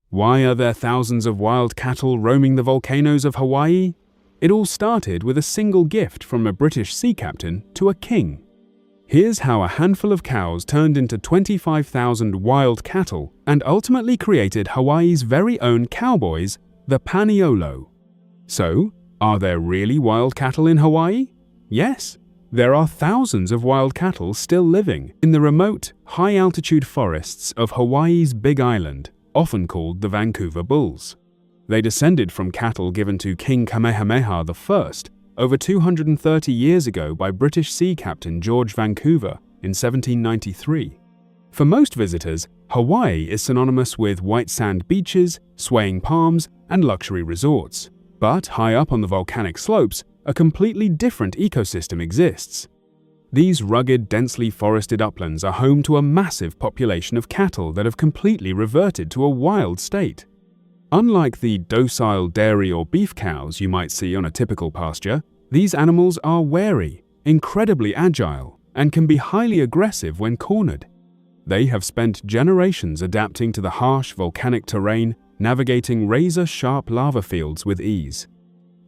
Why are there thousands of wild cattle roaming the volcanoes of Hawaii? It all started with a single gift from a British sea captain to a king. Here's how a handful of cows turned into 25,000 wild cattle and ultimately created Hawaii's very own cowboys, the Paniolo. So, are there really wild cattle in Hawaii? Yes, there are thousands of wild cattle still living in the remote, high-altitude forests of Hawaii's Big Island, often called the Vancouver Bulls. They descended from cattle given to King Kamehameha I over 230 years ago by British sea captain George Vancouver in 1793. For most visitors, Hawaii is synonymous with white sand beaches, swaying palms, and luxury resorts. But high up on the volcanic slopes, a completely different ecosystem exists. These rugged, densely forested uplands are home to a massive population of cattle that have completely reverted to a wild state. Unlike the docile dairy or beef cows you might see on a typical pasture, these animals are wary, incredibly agile, and can be highly aggressive when cornered. They have spent generations adapting to the harsh volcanic terrain, navigating razor-sharp lava fields with ease.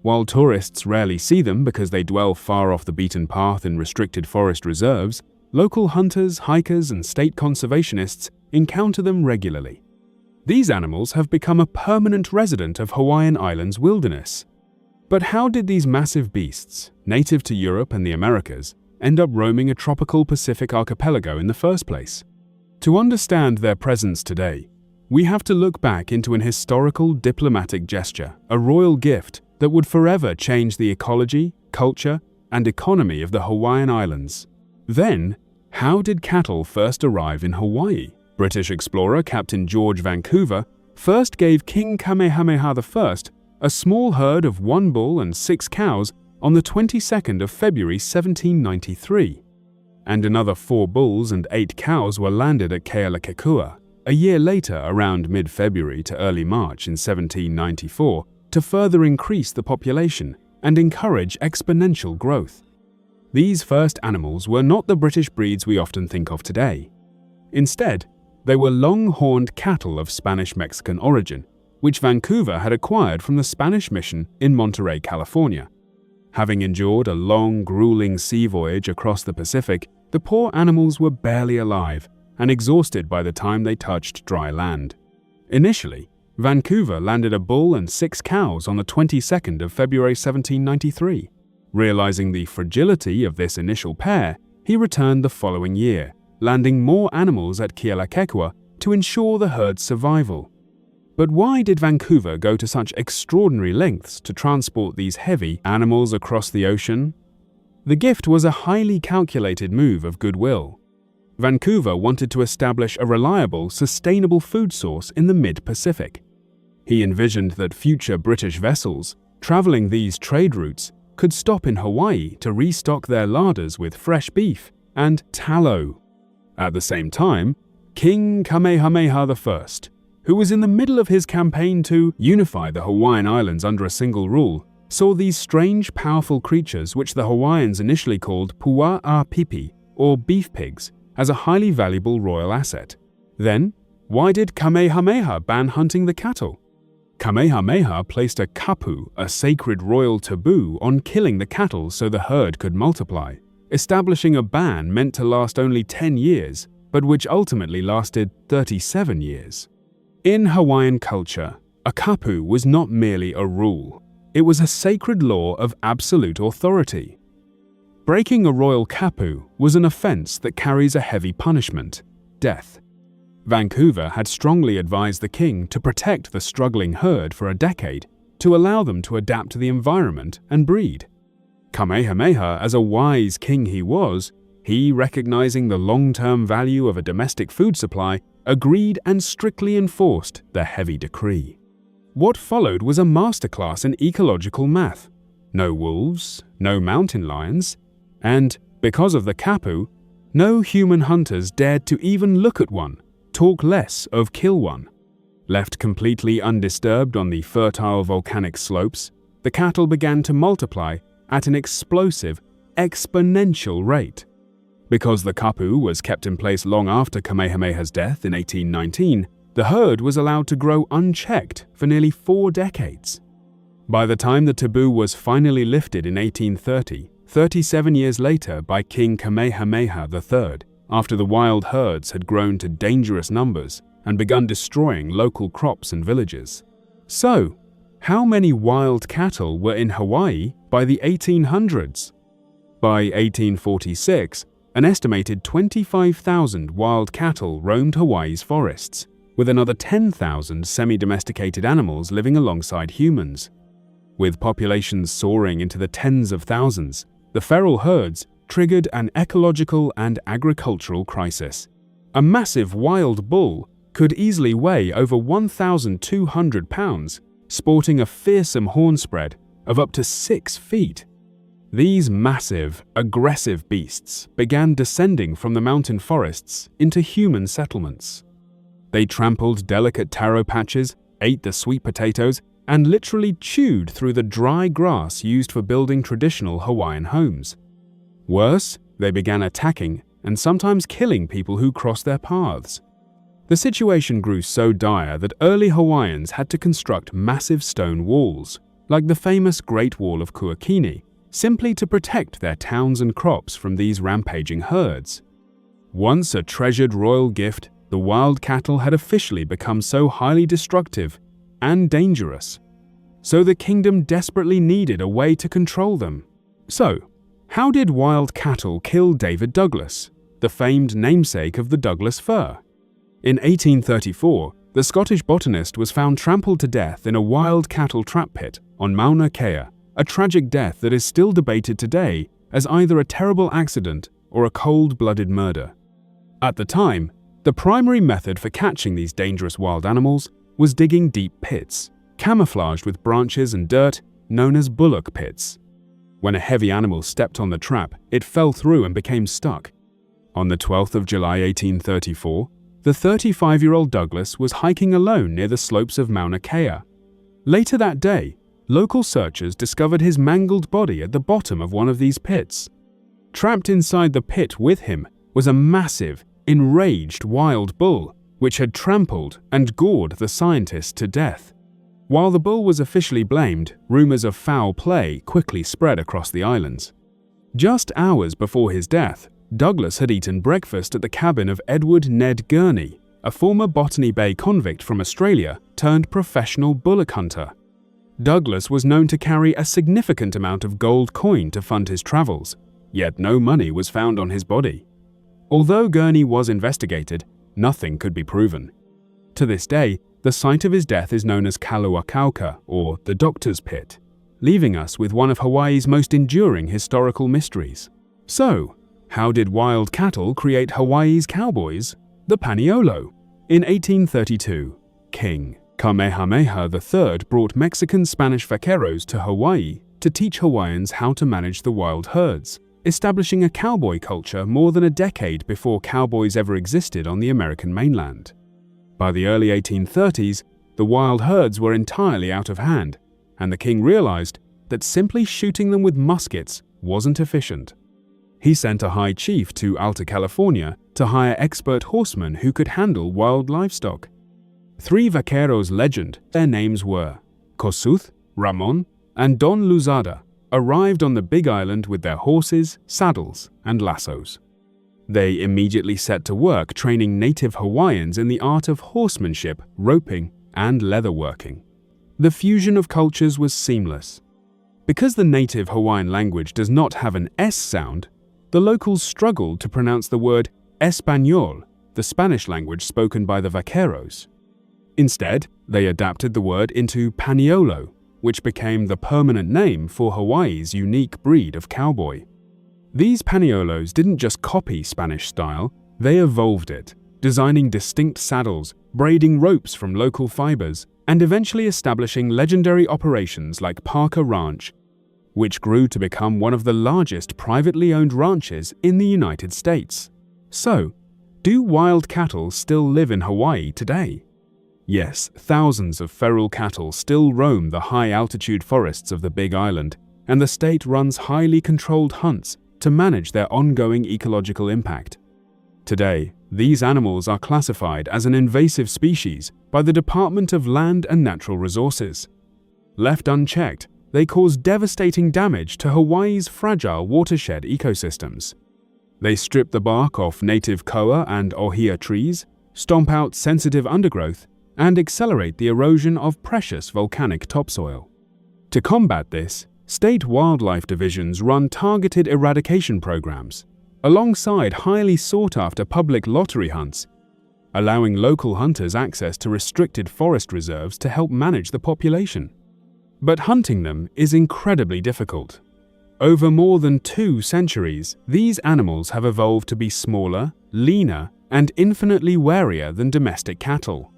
While tourists rarely see them because they dwell far off the beaten path in restricted forest reserves, local hunters, hikers, and state conservationists encounter them regularly. These animals have become a permanent resident of Hawaiian Island's wilderness. But how did these massive beasts, native to Europe and the Americas, end up roaming a tropical Pacific archipelago in the first place? To understand their presence today, we have to look back into an historical diplomatic gesture, a royal gift that would forever change the ecology, culture, and economy of the Hawaiian Islands. Then, how did cattle first arrive in Hawaii? British explorer Captain George Vancouver first gave King Kamehameha I a small herd of 1 bull and 6 cows on the 22nd of February 1793. And another 4 bulls and 8 cows were landed at Kealakekua a year later around mid-February to early March in 1794 to further increase the population and encourage exponential growth. These first animals were not the British breeds we often think of today. Instead, they were long-horned cattle of Spanish-Mexican origin, which Vancouver had acquired from the Spanish mission in Monterey, California. Having endured a long, grueling sea voyage across the Pacific, the poor animals were barely alive and exhausted by the time they touched dry land. Initially, Vancouver landed a bull and 6 cows on the 22nd of February 1793. Realizing the fragility of this initial pair, he returned the following year, landing more animals at Kealakekua to ensure the herd's survival. But why did Vancouver go to such extraordinary lengths to transport these heavy animals across the ocean? The gift was a highly calculated move of goodwill. Vancouver wanted to establish a reliable, sustainable food source in the mid-Pacific. He envisioned that future British vessels, traveling these trade routes, could stop in Hawaii to restock their larders with fresh beef and tallow. At the same time, King Kamehameha I, who was in the middle of his campaign to unify the Hawaiian Islands under a single rule, saw these strange, powerful creatures which the Hawaiians initially called pua'apipi, or beef pigs, as a highly valuable royal asset. Then, why did Kamehameha ban hunting the cattle? Kamehameha placed a kapu, a sacred royal taboo, on killing the cattle so the herd could multiply, establishing a ban meant to last only 10 years, but which ultimately lasted 37 years. In Hawaiian culture, a kapu was not merely a rule. It was a sacred law of absolute authority. Breaking a royal kapu was an offense that carries a heavy punishment, death. Vancouver had strongly advised the king to protect the struggling herd for a decade to allow them to adapt to the environment and breed. Kamehameha, as a wise king he, recognizing the long-term value of a domestic food supply, agreed and strictly enforced the heavy decree. What followed was a masterclass in ecological math. No wolves, no mountain lions, and, because of the kapu, no human hunters dared to even look at one, talk less of kill one. Left completely undisturbed on the fertile volcanic slopes, the cattle began to multiply at an explosive, exponential rate. Because the kapu was kept in place long after Kamehameha's death in 1819, The herd was allowed to grow unchecked for nearly 4 decades. By the time the taboo was finally lifted in 1830, 37 years later by King Kamehameha I, after the wild herds had grown to dangerous numbers and begun destroying local crops and villages. So, how many wild cattle were in Hawaii by the 1800s? By 1846, an estimated 25,000 wild cattle roamed Hawaii's forests, with another 10,000 semi-domesticated animals living alongside humans. With populations soaring into the tens of thousands, the feral herds triggered an ecological and agricultural crisis. A massive wild bull could easily weigh over 1,200 pounds, sporting a fearsome horn spread of up to 6 feet. These massive, aggressive beasts began descending from the mountain forests into human settlements. They trampled delicate taro patches, ate the sweet potatoes, and literally chewed through the dry grass used for building traditional Hawaiian homes. Worse, they began attacking and sometimes killing people who crossed their paths. The situation grew so dire that early Hawaiians had to construct massive stone walls, like the famous Great Wall of Kuakini, simply to protect their towns and crops from these rampaging herds. Once a treasured royal gift, the wild cattle had officially become so highly destructive and dangerous. So the kingdom desperately needed a way to control them. So, how did wild cattle kill David Douglas, the famed namesake of the Douglas fir? In 1834, the Scottish botanist was found trampled to death in a wild cattle trap pit on Mauna Kea, a tragic death that is still debated today as either a terrible accident or a cold-blooded murder. At the time, the primary method for catching these dangerous wild animals was digging deep pits, camouflaged with branches and dirt, known as Bullock pits. When a heavy animal stepped on the trap, it fell through and became stuck. On the 12th of July 1834, the 35-year-old Douglas was hiking alone near the slopes of Mauna Kea. Later that day, local searchers discovered his mangled body at the bottom of one of these pits. Trapped inside the pit with him was a massive, enraged wild bull, which had trampled and gored the scientist to death. While the bull was officially blamed, rumors of foul play quickly spread across the islands. Just hours before his death, Douglas had eaten breakfast at the cabin of Edward Ned Gurney, a former Botany Bay convict from Australia turned professional bullock hunter. Douglas was known to carry a significant amount of gold coin to fund his travels, yet no money was found on his body. Although Gurney was investigated, nothing could be proven. To this day, the site of his death is known as Kaluakauka, or the Doctor's Pit, leaving us with one of Hawaii's most enduring historical mysteries. So, how did wild cattle create Hawaii's cowboys? The Paniolo. In 1832, King Kamehameha I brought Mexican-Spanish Vaqueros to Hawaii to teach Hawaiians how to manage the wild herds, establishing a cowboy culture more than a decade before cowboys ever existed on the American mainland. By the early 1830s, the wild herds were entirely out of hand, and the king realized that simply shooting them with muskets wasn't efficient. He sent a high chief to Alta California to hire expert horsemen who could handle wild livestock. 3 Vaqueros legend, their names were Kossuth, Ramon, and Don Luzada, arrived on the Big Island with their horses, saddles, and lassos. They immediately set to work training native Hawaiians in the art of horsemanship, roping, and leatherworking. The fusion of cultures was seamless. Because the native Hawaiian language does not have an S sound, the locals struggled to pronounce the word Español, the Spanish language spoken by the Vaqueros. Instead, they adapted the word into Paniolo, which became the permanent name for Hawaii's unique breed of cowboy. These Paniolos didn't just copy Spanish style, they evolved it, designing distinct saddles, braiding ropes from local fibers, and eventually establishing legendary operations like Parker Ranch, which grew to become one of the largest privately owned ranches in the United States. So, do wild cattle still live in Hawaii today? Yes, thousands of feral cattle still roam the high-altitude forests of the Big Island, and the state runs highly controlled hunts to manage their ongoing ecological impact. Today, these animals are classified as an invasive species by the Department of Land and Natural Resources. Left unchecked, they cause devastating damage to Hawaii's fragile watershed ecosystems. They strip the bark off native koa and ohia trees, stomp out sensitive undergrowth, and accelerate the erosion of precious volcanic topsoil. To combat this, state wildlife divisions run targeted eradication programs, alongside highly sought-after public lottery hunts, allowing local hunters access to restricted forest reserves to help manage the population. But hunting them is incredibly difficult. Over more than 2 centuries, these animals have evolved to be smaller, leaner, and infinitely warier than domestic cattle.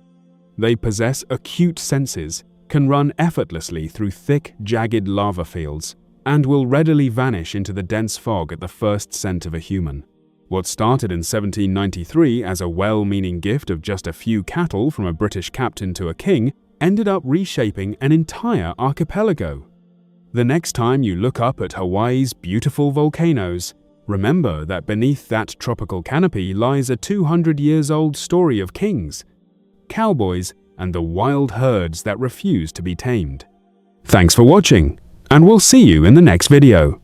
They possess acute senses, can run effortlessly through thick, jagged lava fields, and will readily vanish into the dense fog at the first scent of a human. What started in 1793 as a well-meaning gift of just a few cattle from a British captain to a king ended up reshaping an entire archipelago. The next time you look up at Hawaii's beautiful volcanoes, remember that beneath that tropical canopy lies a 200-years-old story of kings, cowboys, and the wild herds that refuse to be tamed. Thanks for watching, and we'll see you in the next video.